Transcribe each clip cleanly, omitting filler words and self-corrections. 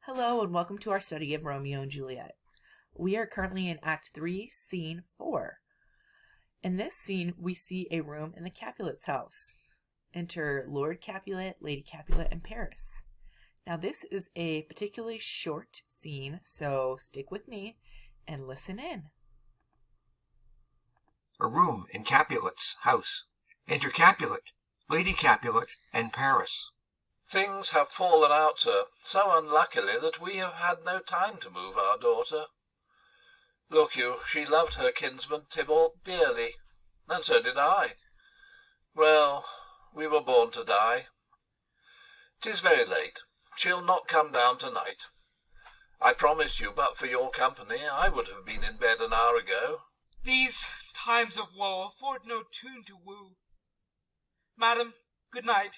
Hello and welcome to our study of Romeo and Juliet. We are currently in Act 3, Scene 4. In this scene, we see a room in the Capulets' house. Enter Lord Capulet, Lady Capulet, and Paris. Now this is a particularly short scene, so stick with me and listen in. A room in Capulet's house. Enter Capulet, Lady Capulet, and Paris. Things have fallen out, sir, so unluckily that we have had no time to move our daughter. Look you, she loved her kinsman Tybalt dearly, and so did I. Well, we were born to die. 'Tis very late. She'll not come down tonight. I promise you, but for your company, I would have been in bed an hour ago. These times of woe afford no tune to woo. Madam, good night.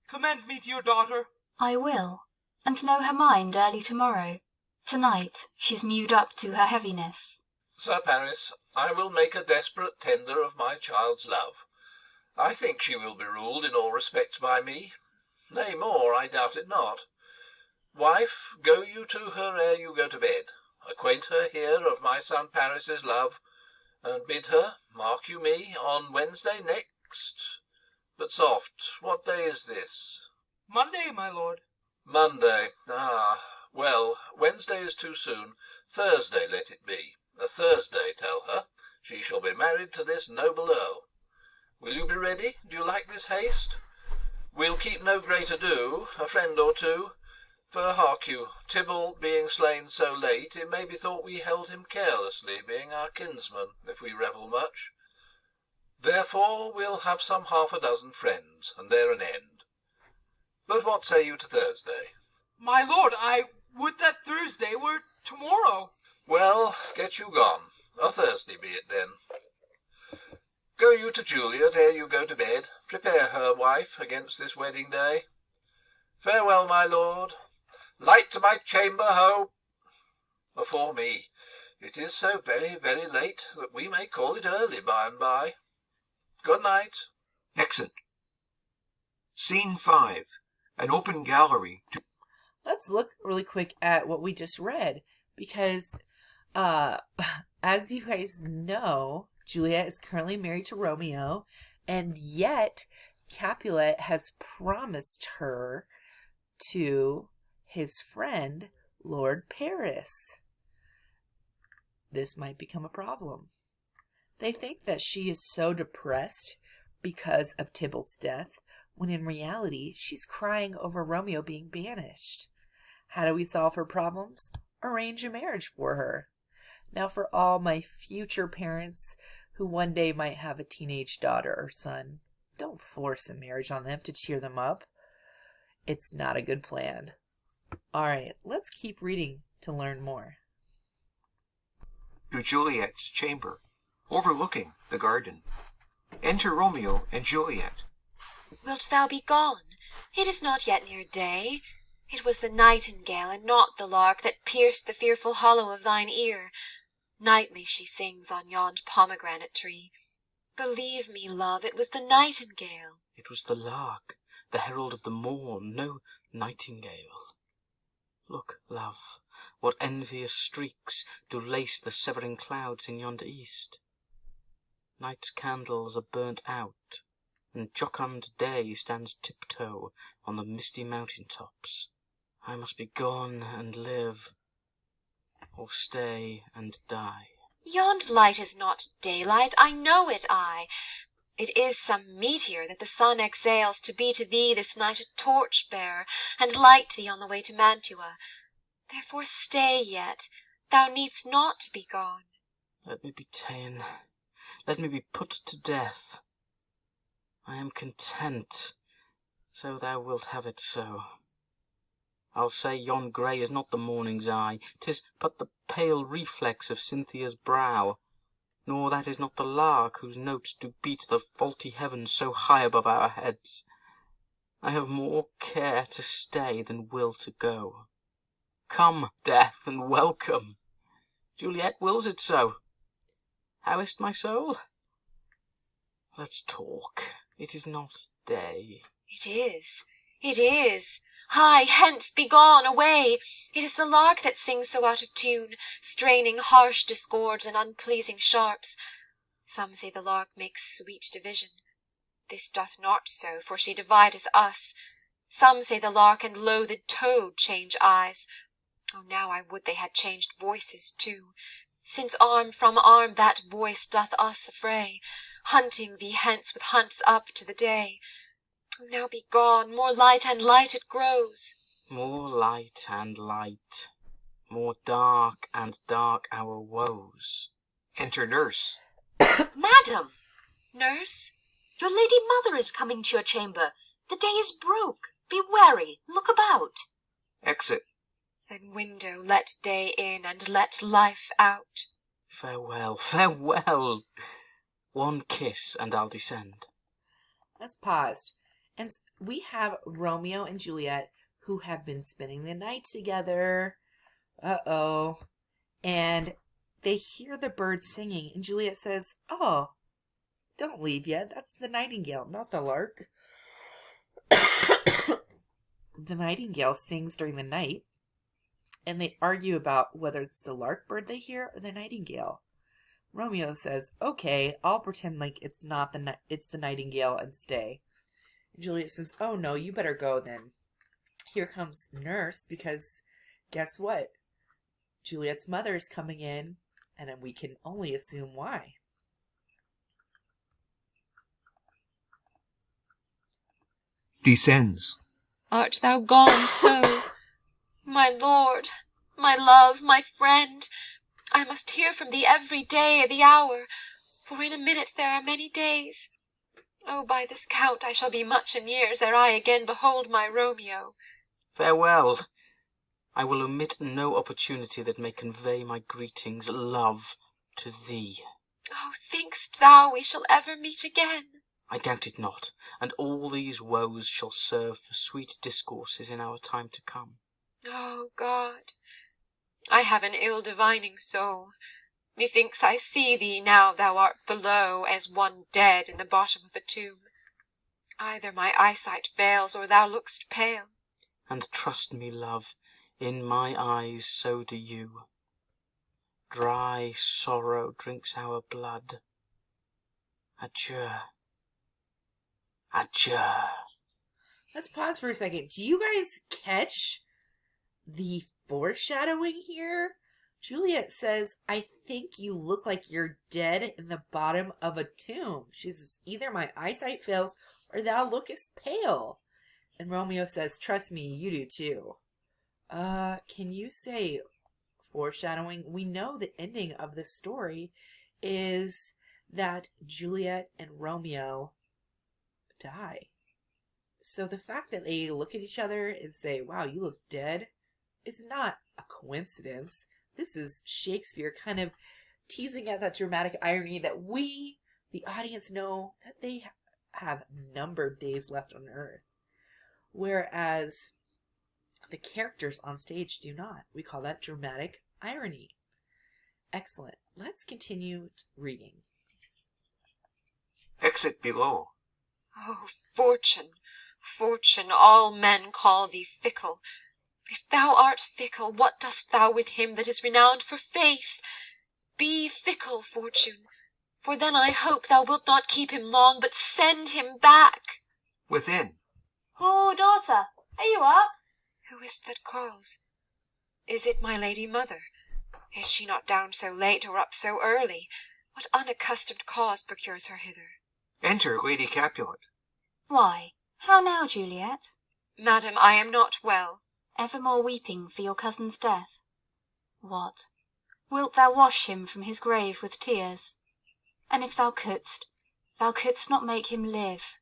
Commend me to your daughter. I will, and know her mind early tomorrow. Tonight she's mewed up to her heaviness. Sir Paris, I will make a desperate tender of my child's love. I think she will be ruled in all respects by me. Nay, more, I doubt it not. Wife, go you to her ere you go to bed. Acquaint her here of my son Paris's love, and bid her, mark you me, on Wednesday next. But soft, what day is this? Monday, my lord. Monday. Well, Wednesday is too soon. Thursday let it be. A Thursday, tell her. She shall be married to this noble earl. Will you be ready? Do you like this haste? We'll keep no great ado, a friend or two. For hark you, Tybalt being slain so late, it may be thought we held him carelessly, being our kinsman, if we revel much. Therefore we'll have some half a dozen friends, and there an end. But what say you to Thursday? My lord, I would that Thursday were tomorrow. Well, get you gone. A Thursday be it then. Go you to Juliet ere you go to bed. Prepare her, wife, against this wedding day. Farewell, my lord. Light to my chamber, ho! For me, it is so very, very late that we may call it early by and by. Good night. Exit. Scene 5. An open gallery. Let's look really quick at what we just read because, as you guys know, Juliet is currently married to Romeo, and yet Capulet has promised her to his friend, Lord Paris. This might become a problem. They think that she is so depressed because of Tybalt's death, when in reality, she's crying over Romeo being banished. How do we solve her problems? Arrange a marriage for her. Now, for all my future parents who one day might have a teenage daughter or son, don't force a marriage on them to cheer them up. It's not a good plan. All right, let's keep reading to learn more. To Juliet's chamber, overlooking the garden. Enter Romeo and Juliet. Wilt thou be gone? It is not yet near day. It was the nightingale, and not the lark, that pierced the fearful hollow of thine ear. Nightly she sings on yond pomegranate tree. Believe me, love, it was the nightingale. It was the lark, the herald of the morn, no nightingale. Look, love, what envious streaks do lace the severing clouds in yonder east. Night's candles are burnt out, and jocund day stands tiptoe on the misty mountain tops. I must be gone and live, or stay and die. Yond light is not daylight, I know it, I. It is some meteor that the sun exhales to be to thee this night a torch-bearer, and light thee on the way to Mantua. Therefore stay yet, thou needst not be gone. Let me be ta'en, let me be put to death. I am content, so thou wilt have it so. I'll say yon grey is not the morning's eye, 'tis but the pale reflex of Cynthia's brow, nor that is not the lark whose notes do beat the vaulty heavens so high above our heads. I have more care to stay than will to go. Come, death, and welcome. Juliet wills it so. How is't, my soul? Let's talk. It is not day. It is. Hie, hence, be gone, away. It is the lark that sings so out of tune, straining harsh discords and unpleasing sharps. Some say the lark makes sweet division. This doth not so, for she divideth us. Some say the lark and loathed toad change eyes. Oh, now I would they had changed voices too, since arm from arm that voice doth us affray, hunting thee hence with hunts up to the day. Oh, now be gone, more light and light it grows. More light and light, more dark and dark our woes. Enter nurse. Madam, Nurse? your lady mother is coming to your chamber. The day is broke. Be wary. Look about. Exit. Then window let day in, and let life out. Farewell, farewell. One kiss, and I'll descend. Let's pause. And we have Romeo and Juliet who have been spending the night together. Uh-oh. And they hear the birds singing, and Juliet says, "Oh, don't leave yet. That's the nightingale, not the lark." The nightingale sings during the night, and they argue about whether it's the lark bird they hear or the nightingale. Romeo says, "Okay, I'll pretend like it's not it's the nightingale and stay." And Juliet says, "Oh no, you better go then. Here comes nurse, because guess what? Juliet's mother is coming in, and we can only assume why." Descends. Art thou gone so? My lord, my love, my friend, I must hear from thee every day the hour, for in a minute there are many days. Oh, by this count I shall be much in years ere I again behold my Romeo. Farewell. I will omit no opportunity that may convey my greetings, love, to thee. Oh, think'st thou we shall ever meet again? I doubt it not, and all these woes shall serve for sweet discourses in our time to come. Oh, God, I have an ill divining soul. Methinks I see thee now thou art below, as one dead in the bottom of a tomb. Either my eyesight fails, or thou look'st pale. And trust me, love, in my eyes so do you. Dry sorrow drinks our blood. Adieu. Adieu. Let's pause for a second. Do you guys catch the foreshadowing here? Juliet says, "I think you look like you're dead in the bottom of a tomb." She says, "Either my eyesight fails or thou lookest pale." And Romeo says, "Trust me, you do too." Can you say foreshadowing? We know the ending of this story is that Juliet and Romeo die. So the fact that they look at each other and say, "Wow, you look dead," is not a coincidence. This is Shakespeare kind of teasing at that dramatic irony that we, the audience, know that they have numbered days left on Earth, whereas the characters on stage do not. We call that dramatic irony. Excellent. Let's continue reading. Exit below. Oh, fortune, fortune, all men call thee fickle. If thou art fickle, what dost thou with him that is renowned for faith? Be fickle, fortune, for then I hope thou wilt not keep him long, but send him back. Within. Oh, daughter, are you up? Who is't that calls? Is it my lady mother? Is she not down so late, or up so early? What unaccustomed cause procures her hither? Enter Lady Capulet. Why, how now, Juliet? Madam, I am not well. Evermore weeping for your cousin's death? What, wilt thou wash him from his grave with tears? And if thou couldst not make him live.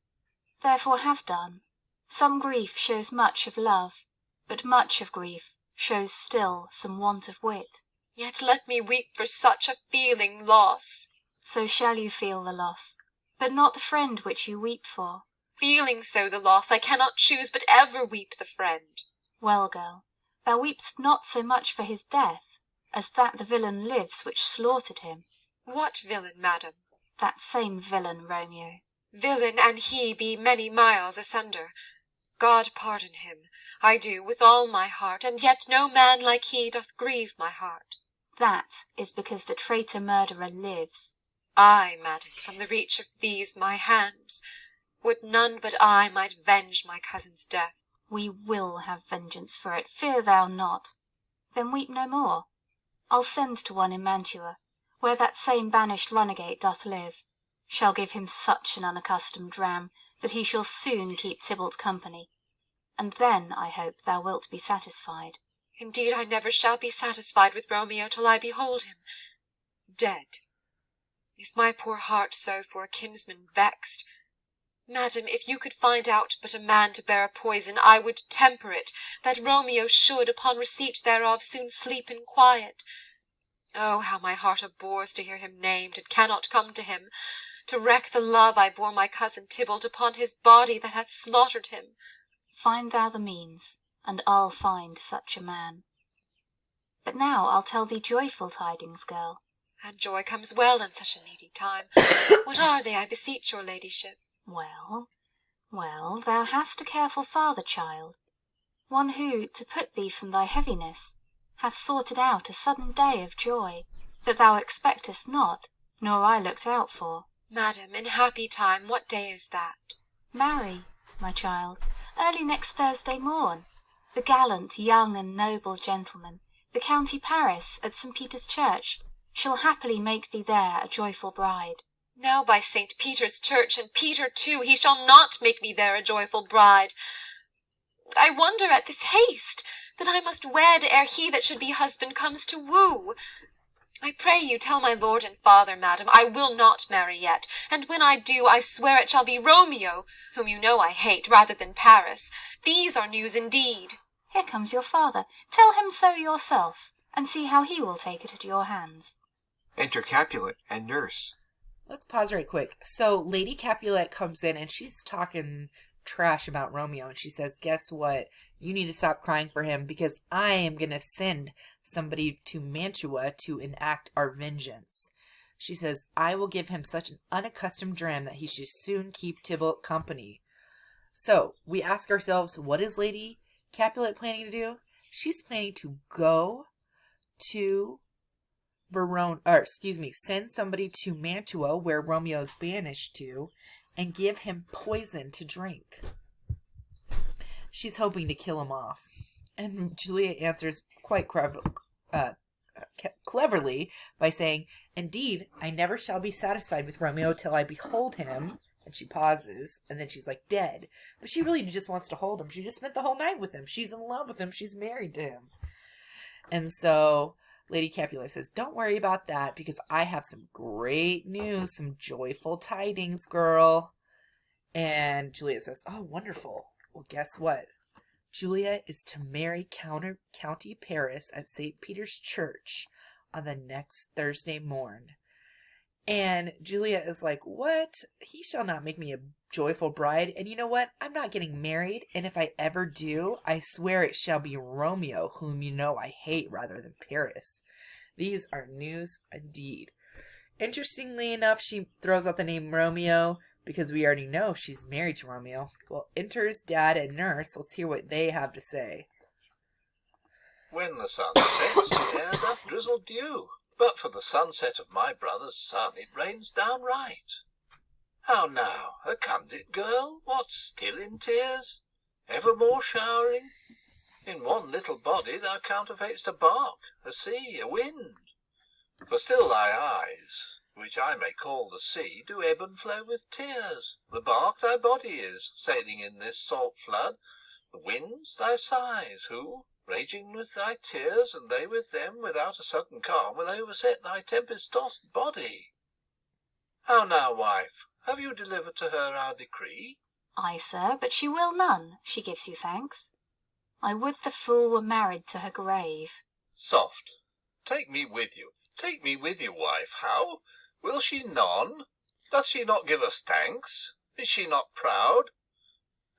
Therefore have done. Some grief shows much of love, but much of grief shows still some want of wit. Yet let me weep for such a feeling loss. So shall you feel the loss, but not the friend which you weep for. Feeling so the loss, I cannot choose but ever weep the friend. Well, girl, thou weep'st not so much for his death, as that the villain lives which slaughtered him. What villain, madam? That same villain, Romeo. Villain and he be many miles asunder. God pardon him. I do with all my heart, and yet no man like he doth grieve my heart. That is because the traitor murderer lives. I, madam, from the reach of these my hands, would none but I might venge my cousin's death. We will have vengeance for it, fear thou not. Then weep no more. I'll send to one in Mantua, where that same banished runagate doth live, shall give him such an unaccustomed dram, that he shall soon keep Tybalt company, and then, I hope, thou wilt be satisfied. Indeed, I never shall be satisfied with Romeo till I behold him dead. Is my poor heart so for a kinsman vexed? Madam, if you could find out but a man to bear a poison, I would temper it, that Romeo should, upon receipt thereof, soon sleep in quiet. Oh, how my heart abhors to hear him named, and cannot come to him, to wreak the love I bore my cousin Tybalt upon his body that hath slaughtered him. Find thou the means, and I'll find such a man. But now I'll tell thee joyful tidings, girl. And joy comes well in such a needy time. What are they, I beseech your ladyship? Well, well, thou hast a careful father, child, one who, to put thee from thy heaviness, hath sorted out a sudden day of joy, that thou expectest not, nor I looked out for. Madam, in happy time, what day is that? Marry, my child, early next Thursday morn, the gallant, young, and noble gentleman, the county Paris, at St. Peter's Church, shall happily make thee there a joyful bride. Now by St. Peter's Church, and Peter too, he shall not make me there a joyful bride. I wonder at this haste, that I must wed ere he that should be husband comes to woo. I pray you tell my lord and father, madam, I will not marry yet, and when I do, I swear it shall be Romeo, whom you know I hate, rather than Paris. These are news indeed. Here comes your father. Tell him so yourself, and see how he will take it at your hands. Enter Capulet and nurse. Let's pause right quick. So Lady Capulet comes in and she's talking trash about Romeo, and she says, guess what? You need to stop crying for him, because I am going to send somebody to Mantua to enact our vengeance. She says, I will give him such an unaccustomed dram that he should soon keep Tybalt company. So we ask ourselves, what is Lady Capulet planning to do? She's planning to go to send somebody to Mantua, where Romeo is banished to, and give him poison to drink. She's hoping to kill him off. And Juliet answers quite cleverly by saying, indeed, I never shall be satisfied with Romeo till I behold him. And she pauses, and then she's like, dead. But she really just wants to hold him. She just spent the whole night with him. She's in love with him. She's married to him. And so Lady Capulet says, don't worry about that, because I have some great news, some joyful tidings, girl. And Juliet says, oh, wonderful. Well, guess what? Juliet is to marry County Paris at St. Peter's Church on the next Thursday morn. And Juliet is like, what? He shall not make me a joyful bride. And you know what? I'm not getting married. And if I ever do, I swear it shall be Romeo, whom you know I hate, rather than Paris. These are news indeed. Interestingly enough, she throws out the name Romeo because we already know she's married to Romeo. Well, enters dad and nurse. Let's hear what they have to say. When the sun sets, the air doth drizzle dew. But for the sunset of my brother's son, it rains downright. How now, a candid girl, what, still in tears? Evermore showering? In one little body thou counterfeit'st a bark, a sea, a wind. For still thy eyes, which I may call the sea, do ebb and flow with tears. The bark thy body is, sailing in this salt flood. The winds thy sighs, who, raging with thy tears, and they with them, without a sudden calm, will overset thy tempest-tossed body. How now, wife, have you delivered to her our decree? Ay, sir, but she will none, she gives you thanks. I would the fool were married to her grave. Soft, take me with you, wife. How? Will she none? Doth she not give us thanks? Is she not proud?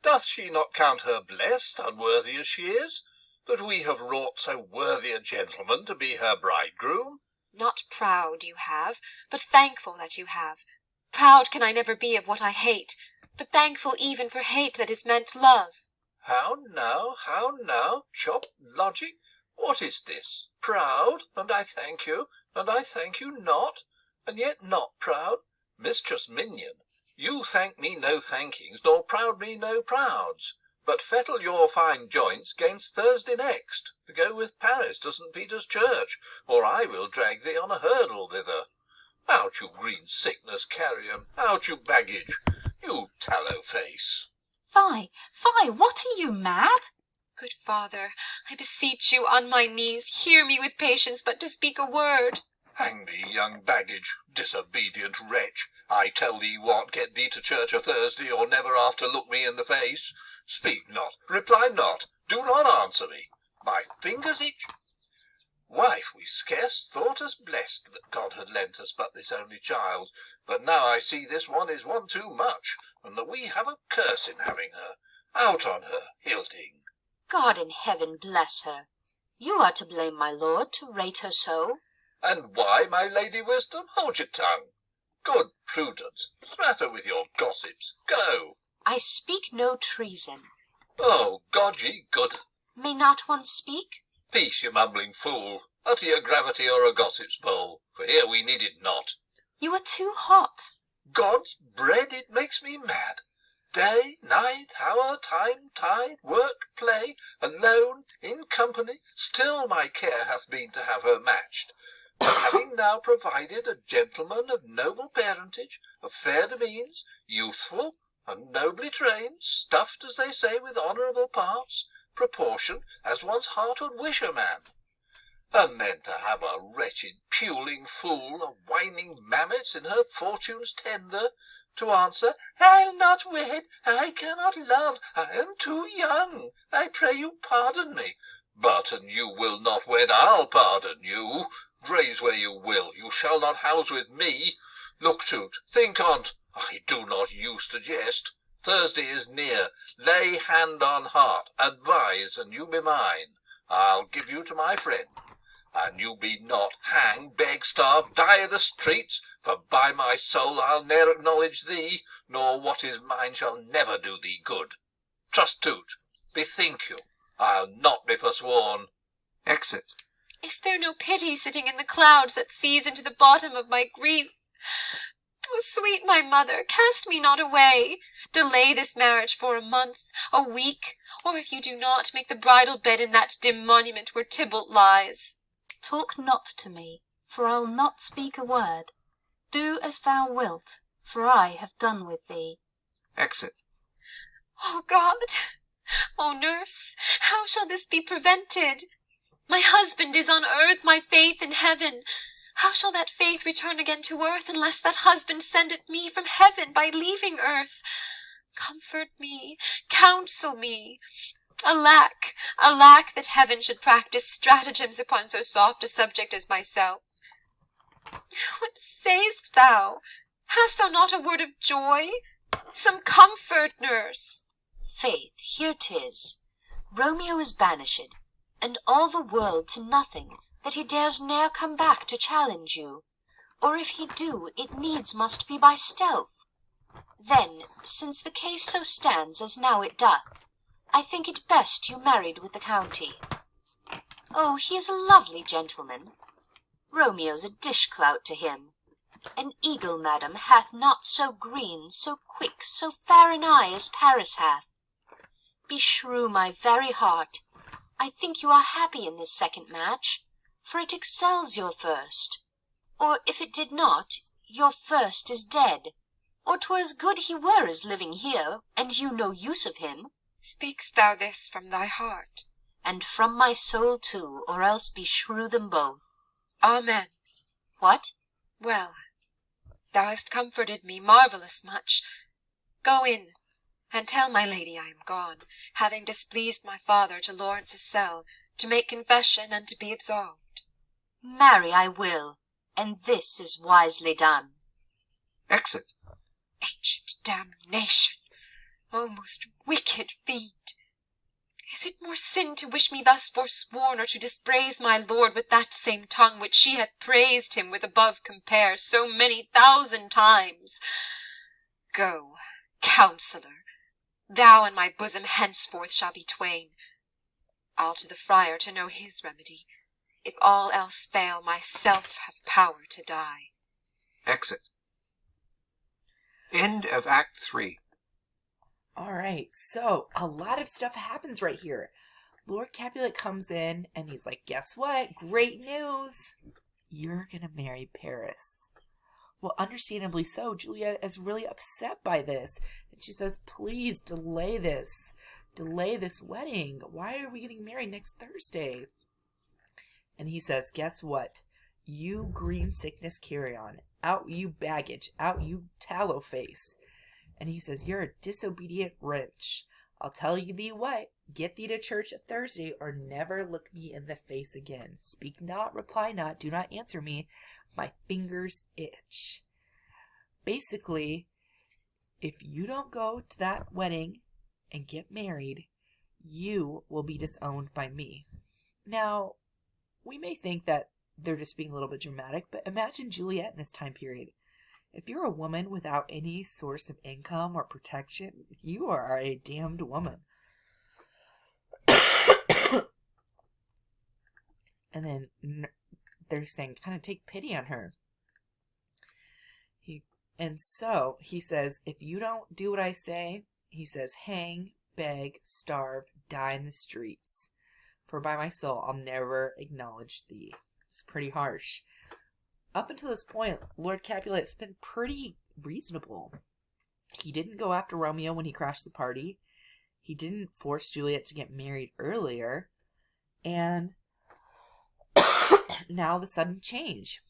Doth she not count her blessed, unworthy as she is, that we have wrought so worthy a gentleman to be her bridegroom? Not proud you have, but thankful that you have. Proud can I never be of what I hate, but thankful even for hate that is meant love. How now, chop logic? What is this? Proud, and I thank you, and I thank you not, and yet not proud? Mistress Minion, you thank me no thankings, nor proud me no prouds. But fettle your fine joints 'gainst Thursday next, to go with Paris to St. Peter's Church, or I will drag thee on a hurdle thither. Out, you green sickness carrion, out, you baggage, you tallow face. Fie, what are you, mad? Good father, I beseech you on my knees, hear me with patience but to speak a word. Hang thee, young baggage, disobedient wretch. I tell thee what, get thee to church o' Thursday, or never after look me in the face. Speak not, reply not, do not answer me. My fingers itch. Wife, we scarce thought us blessed that God had lent us but this only child, but now I see this one is one too much, and that we have a curse in having her. Out on her, Hilding. God in heaven bless her. You are to blame, my lord, to rate her so. And why, my Lady Wisdom? Hold your tongue. Good Prudence, smatter with your gossips. Go. I speak no treason. Oh, God ye good. May not one speak? Peace, you mumbling fool. Utter your gravity or a gossip's bowl, for here we need it not. You are too hot. God's bread, it makes me mad. Day, night, hour, time, tide, work, play, alone, in company, still my care hath been to have her matched. But having now provided a gentleman of noble parentage, of fair demeans, youthful, and nobly trained, stuffed, as they say, with honourable parts, proportioned as one's heart would wish a man. And then to have a wretched puling fool, a whining mammet in her fortune's tender, to answer, I'll not wed, I cannot love, I am too young, I pray you pardon me. But an you will not wed, I'll pardon you. Graze where you will, you shall not house with me. Look to't, think on't, I do not use to jest. Thursday is near, lay hand on heart, advise, and you be mine. I'll give you to my friend. And you be not, hang, beg, starve, die i' the streets, for by my soul I'll ne'er acknowledge thee, nor what is mine shall never do thee good. Trust to't, bethink you, I'll not be forsworn. Exit. Is there no pity sitting in the clouds that sees into the bottom of my grief? O sweet my mother, cast me not away. Delay this marriage for a month, a week, or if you do not, make the bridal bed in that dim monument where Tybalt lies. Talk not to me, for I'll not speak a word. Do as thou wilt, for I have done with thee. Exit. O God! O nurse, how shall this be prevented? My husband is on earth, my faith in heaven. How shall that faith return again to earth, unless that husband send it me from heaven by leaving earth? Comfort me, counsel me. Alack, alack, that heaven should practise stratagems upon so soft a subject as myself. What say'st thou? Hast thou not a word of joy? Some comfort, nurse. Faith, here 'tis. Romeo is banished, and all the world to nothing, that he dares ne'er come back to challenge you. Or if he do, it needs must be by stealth. Then, since the case so stands as now it doth, I think it best you married with the county. Oh, he is a lovely gentleman. Romeo's a dish-clout to him. An eagle, madam, hath not so green, so quick, so fair an eye as Paris hath. Beshrew my very heart, I think you are happy in this second match, for it excels your first. Or if it did not, your first is dead. Or 'twere as good he were as living here, and you no use of him. Speak'st thou this from thy heart? And from my soul too, or else beshrew them both. Amen. What? Well, thou hast comforted me marvellous much. Go in, and tell my lady I am gone, having displeased my father to Lawrence's cell, to make confession and to be absolved. Marry, I will, and this is wisely done. Exit. Ancient damnation! O most wicked fiend! Is it more sin to wish me thus forsworn, or to dispraise my lord with that same tongue which she hath praised him with above compare so many thousand times? Go, counsellor, Thou and my bosom henceforth shall be twain. I'll to the friar to know his remedy. If all else fail, myself have power to die. Exit. End of Act 3. All right, so a lot of stuff happens right here. Lord Capulet comes in and he's like, guess what? Great news. You're going to marry Paris. Well, understandably so. Juliet is really upset by this. And she says, please delay this. Delay this wedding. Why are we getting married next Thursday? And he says, guess what? You green sickness carry-on. Out you baggage. Out you tallow face. And he says, you're a disobedient wretch. I'll tell you thee what. Get thee to church at Thursday, or never look me in the face again. Speak not, reply not, do not answer me. My fingers itch. Basically, if you don't go to that wedding and get married, you will be disowned by me. Now, we may think that they're just being a little bit dramatic, but imagine Juliet in this time period. If you're a woman without any source of income or protection, you are a damned woman. And then they're saying, kind of take pity on her. So he says, if you don't do what I say, he says, hang, beg, starve, die in the streets. For by my soul, I'll never acknowledge thee. It's pretty harsh. Up until this point, Lord Capulet's been pretty reasonable. He didn't go after Romeo when he crashed the party. He didn't force Juliet to get married earlier. And now the sudden change.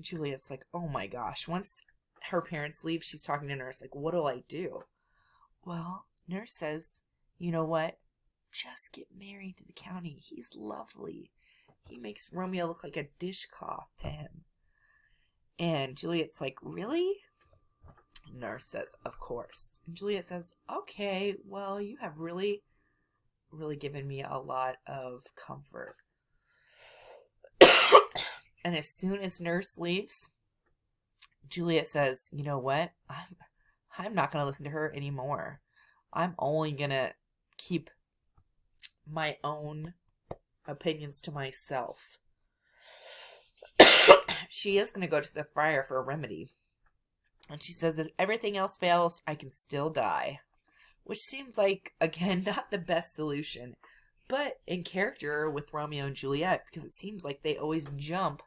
Juliet's like, oh my gosh. Once her parents leave, she's talking to Nurse, like, what do I do? Well, Nurse says, you know what? Just get married to the county. He's lovely. He makes Romeo look like a dishcloth to him. And Juliet's like, really? Nurse says, of course. And Juliet says, okay, well, you have really, really given me a lot of comfort. And as soon as Nurse leaves, Juliet says, you know what? I'm not going to listen to her anymore. I'm only going to keep my own opinions to myself. She is going to go to the friar for a remedy. And she says, if everything else fails, I can still die. Which seems like, again, not the best solution. But in character with Romeo and Juliet, because it seems like they always jump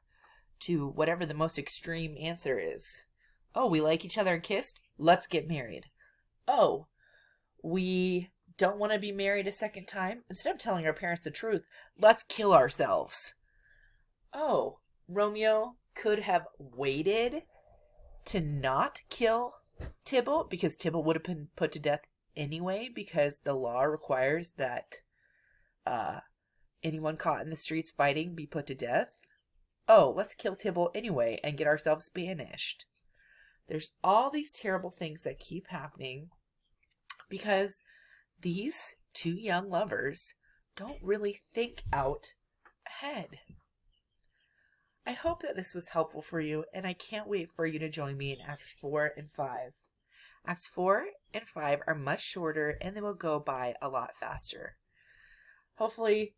to whatever the most extreme answer is. Oh, we like each other and kissed? Let's get married. Oh, we don't want to be married a second time? Instead of telling our parents the truth, let's kill ourselves. Oh, Romeo could have waited to not kill Tybalt, because Tybalt would have been put to death anyway, because the law requires that anyone caught in the streets fighting be put to death. Oh, let's kill Tybalt anyway and get ourselves banished. There's all these terrible things that keep happening because these two young lovers don't really think out ahead. I hope that this was helpful for you, and I can't wait for you to join me in Acts 4 and 5. Acts 4 and 5 are much shorter, and they will go by a lot faster. Hopefully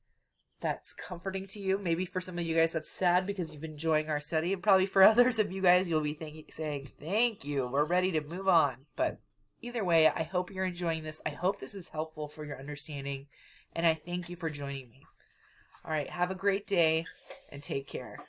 that's comforting to you. Maybe for some of you guys that's sad because you've been enjoying our study, and probably for others of you guys you'll be saying, thank you, we're ready to move on. But either way, I hope you're enjoying this. I hope this is helpful for your understanding, and I thank you for joining me. All right, have a great day, and take care.